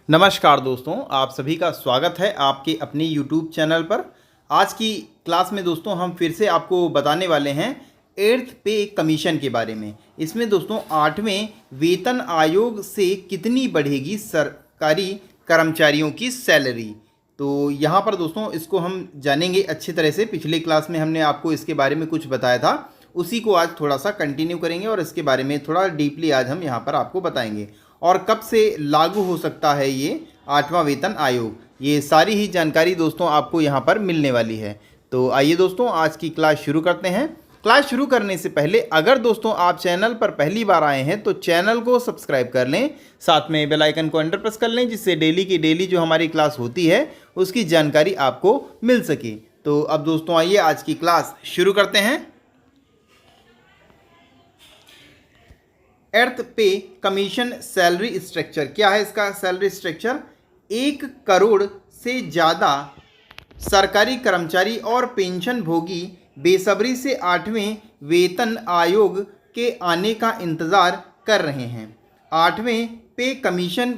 नमस्कार दोस्तों, आप सभी का स्वागत है आपके अपने YouTube चैनल पर। आज की क्लास में दोस्तों हम फिर से आपको बताने वाले हैं एर्थ पे कमीशन के बारे में। इसमें दोस्तों 8वें वेतन आयोग से कितनी बढ़ेगी सरकारी कर्मचारियों की सैलरी। तो यहाँ पर दोस्तों इसको हम जानेंगे अच्छी तरह से। पिछले क्लास में हमने आपको इसके बारे में कुछ बताया था, उसी को आज थोड़ा सा कंटिन्यू करेंगे और इसके बारे में थोड़ा डीपली आज हम यहाँ पर आपको बताएंगे। और कब से लागू हो सकता है ये 8वां वेतन आयोग, ये सारी ही जानकारी दोस्तों आपको यहाँ पर मिलने वाली है। तो आइए दोस्तों आज की क्लास शुरू करते हैं। क्लास शुरू करने से पहले अगर दोस्तों आप चैनल पर पहली बार आए हैं तो चैनल को सब्सक्राइब कर लें, साथ में बेल आइकन को अंडर प्रेस कर लें, जिससे डेली की डेली जो हमारी क्लास होती है उसकी जानकारी आपको मिल सके। तो अब दोस्तों आइए आज की क्लास शुरू करते हैं। एर्थ पे कमीशन सैलरी स्ट्रक्चर क्या है? इसका सैलरी स्ट्रक्चर 1 करोड़ से ज़्यादा सरकारी कर्मचारी और पेंशन भोगी बेसब्री से 8वें वेतन आयोग के आने का इंतज़ार कर रहे हैं। 8वें पे कमीशन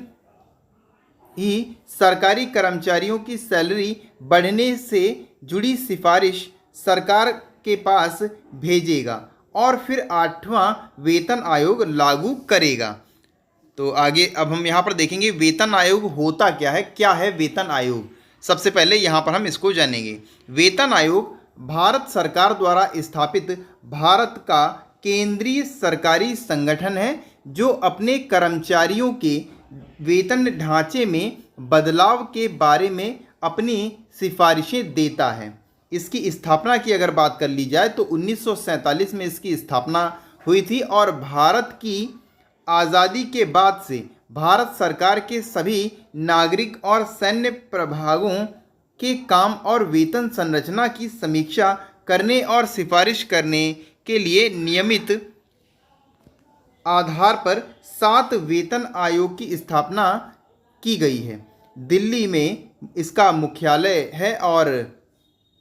ही सरकारी कर्मचारियों की सैलरी बढ़ने से जुड़ी सिफारिश सरकार के पास भेजेगा और फिर 8वां वेतन आयोग लागू करेगा। तो आगे अब हम यहाँ पर देखेंगे वेतन आयोग होता क्या है वेतन आयोग। सबसे पहले यहाँ पर हम इसको जानेंगे। वेतन आयोग भारत सरकार द्वारा स्थापित भारत का केंद्रीय सरकारी संगठन है, जो अपने कर्मचारियों के वेतन ढांचे में बदलाव के बारे में अपनी सिफारिशें देता है। इसकी स्थापना की अगर बात कर ली जाए तो 1947 में इसकी स्थापना हुई थी और भारत की आज़ादी के बाद से भारत सरकार के सभी नागरिक और सैन्य प्रभागों के काम और वेतन संरचना की समीक्षा करने और सिफारिश करने के लिए नियमित आधार पर 7 वेतन आयोग की स्थापना की गई है। दिल्ली में इसका मुख्यालय है और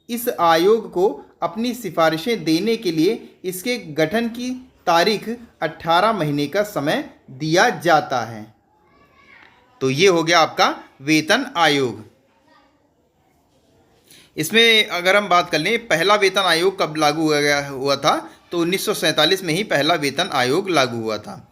इस आयोग को अपनी सिफारिशें देने के लिए इसके गठन की तारीख 18 महीने का समय दिया जाता है। तो ये हो गया आपका वेतन आयोग। इसमें अगर हम बात कर लें पहला वेतन आयोग कब लागू हुआ था, तो 1947 में ही पहला वेतन आयोग लागू हुआ था।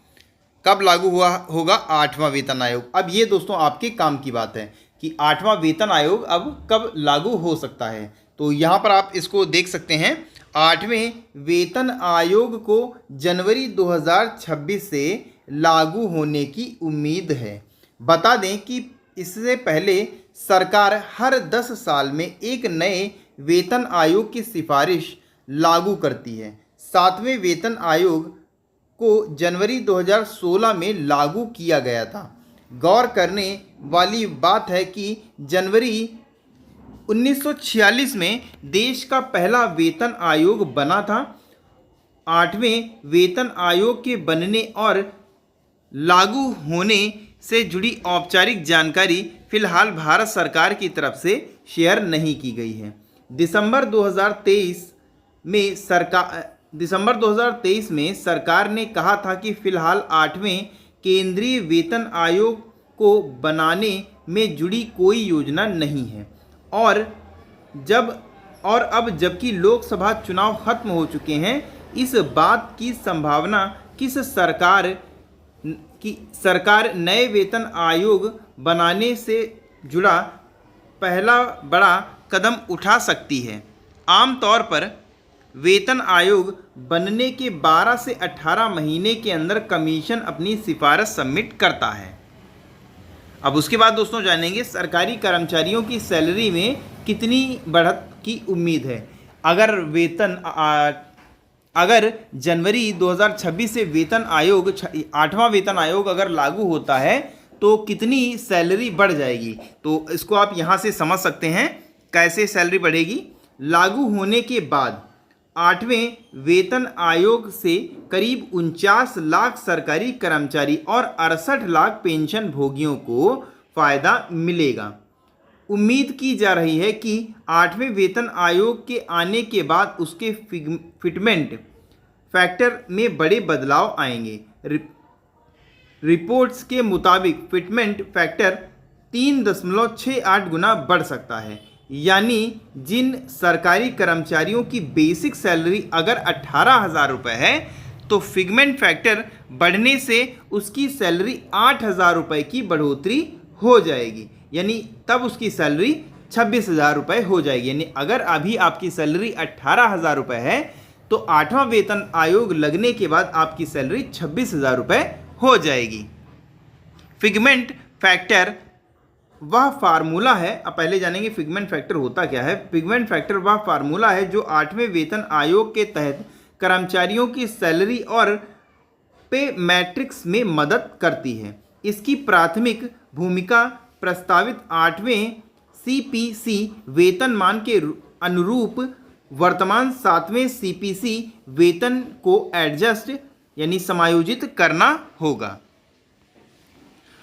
कब लागू हुआ होगा 8वां वेतन आयोग। अब ये दोस्तों आपके काम की बात है कि 8वां वेतन आयोग अब कब लागू हो सकता है। तो यहाँ पर आप इसको देख सकते हैं। 8वें वेतन आयोग को जनवरी 2026 से लागू होने की उम्मीद है। बता दें कि इससे पहले सरकार हर 10 साल में एक नए वेतन आयोग की सिफारिश लागू करती है। 7वें वेतन आयोग को जनवरी 2016 में लागू किया गया था। गौर करने वाली बात है कि जनवरी 1946 में देश का पहला वेतन आयोग बना था। 8वें वेतन आयोग के बनने और लागू होने से जुड़ी औपचारिक जानकारी फिलहाल भारत सरकार की तरफ से शेयर नहीं की गई है। दिसंबर 2023 में सरकार ने कहा था कि फिलहाल 8वें केंद्रीय वेतन आयोग को बनाने में जुड़ी कोई योजना नहीं है। और अब जबकि लोकसभा चुनाव खत्म हो चुके हैं, इस बात की संभावना कि सरकार नए वेतन आयोग बनाने से जुड़ा पहला बड़ा कदम उठा सकती है। आमतौर पर वेतन आयोग बनने के 12 से 18 महीने के अंदर कमीशन अपनी सिफारिश सबमिट करता है। अब उसके बाद दोस्तों जानेंगे सरकारी कर्मचारियों की सैलरी में कितनी बढ़त की उम्मीद है। अगर जनवरी 2026 से वेतन आयोग 8वां वेतन आयोग अगर लागू होता है तो कितनी सैलरी बढ़ जाएगी, तो इसको आप यहाँ से समझ सकते हैं कैसे सैलरी बढ़ेगी। लागू होने के बाद 8वें वेतन आयोग से करीब 49 लाख सरकारी कर्मचारी और 68 लाख पेंशन भोगियों को फायदा मिलेगा। उम्मीद की जा रही है कि 8वें वेतन आयोग के आने के बाद उसके फिटमेंट फैक्टर में बड़े बदलाव आएंगे। रिपोर्ट्स के मुताबिक फिटमेंट फैक्टर 3.68 गुना बढ़ सकता है। यानी जिन सरकारी कर्मचारियों की बेसिक सैलरी अगर 18,000 रुपये है तो फिगमेंट फैक्टर बढ़ने से उसकी सैलरी 8,000 रुपये की बढ़ोतरी हो जाएगी, यानी तब उसकी सैलरी 26,000 रुपये हो जाएगी। यानी अगर अभी आपकी सैलरी 18,000 रुपये है तो 8वां वेतन आयोग लगने के बाद आपकी सैलरी 26,000 रुपये हो जाएगी। फिगमेंट फैक्टर वह फार्मूला है, अब पहले जानेंगे फिगमेंट फैक्टर होता क्या है। फिगमेंट फैक्टर वह फार्मूला है जो 8वें वेतन आयोग के तहत कर्मचारियों की सैलरी और पे मैट्रिक्स में मदद करती है। इसकी प्राथमिक भूमिका प्रस्तावित 8वें CPC वेतनमान के अनुरूप वर्तमान 7वें CPC वेतन को एडजस्ट यानी समायोजित करना होगा।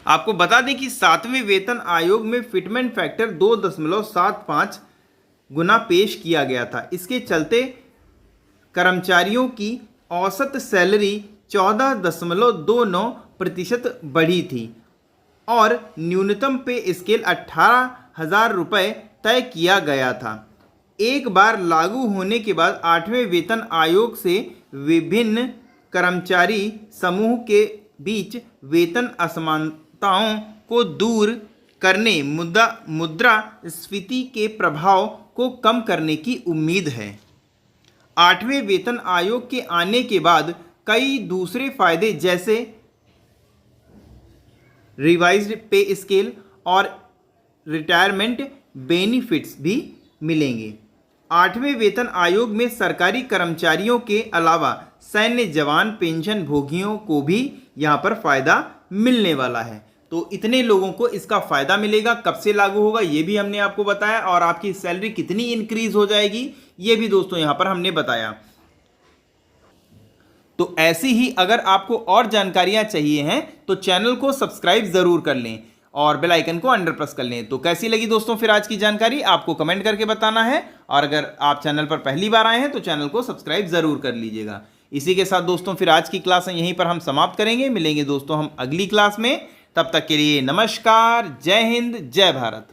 आपको बता दें कि 7वें वेतन आयोग में फिटमेंट फैक्टर 2.75 गुना पेश किया गया था। इसके चलते कर्मचारियों की औसत सैलरी 14.29% बढ़ी थी और न्यूनतम पे स्केल 18,000 रुपये तय किया गया था। एक बार लागू होने के बाद 8वें वेतन आयोग से विभिन्न कर्मचारी समूह के बीच वेतन असमानताओं को दूर करने, मुद्रास्फीति के प्रभाव को कम करने की उम्मीद है। 8वें वेतन आयोग के आने के बाद कई दूसरे फायदे जैसे रिवाइज्ड पे स्केल और रिटायरमेंट बेनिफिट्स भी मिलेंगे। 8वें वेतन आयोग में सरकारी कर्मचारियों के अलावा सैन्य जवान, पेंशन भोगियों को भी यहाँ पर फायदा मिलने वाला है। तो इतने लोगों को इसका फायदा मिलेगा। कब से लागू होगा ये भी हमने आपको बताया, और आपकी सैलरी कितनी इंक्रीज हो जाएगी ये भी दोस्तों यहाँ पर हमने बताया। तो ऐसी ही अगर आपको और जानकारियां चाहिए हैं तो चैनल को सब्सक्राइब जरूर कर लें और बेल आइकन को अंडर प्रेस कर लें। तो कैसी लगी दोस्तों फिर आज की जानकारी आपको कमेंट करके बताना है, और अगर आप चैनल पर पहली बार आए हैं तो चैनल को सब्सक्राइब जरूर कर लीजिएगा। इसी के साथ दोस्तों फिर आज की क्लास यहीं पर हम समाप्त करेंगे। मिलेंगे दोस्तों हम अगली क्लास में, तब तक के लिए नमस्कार, जय हिंद, जय भारत।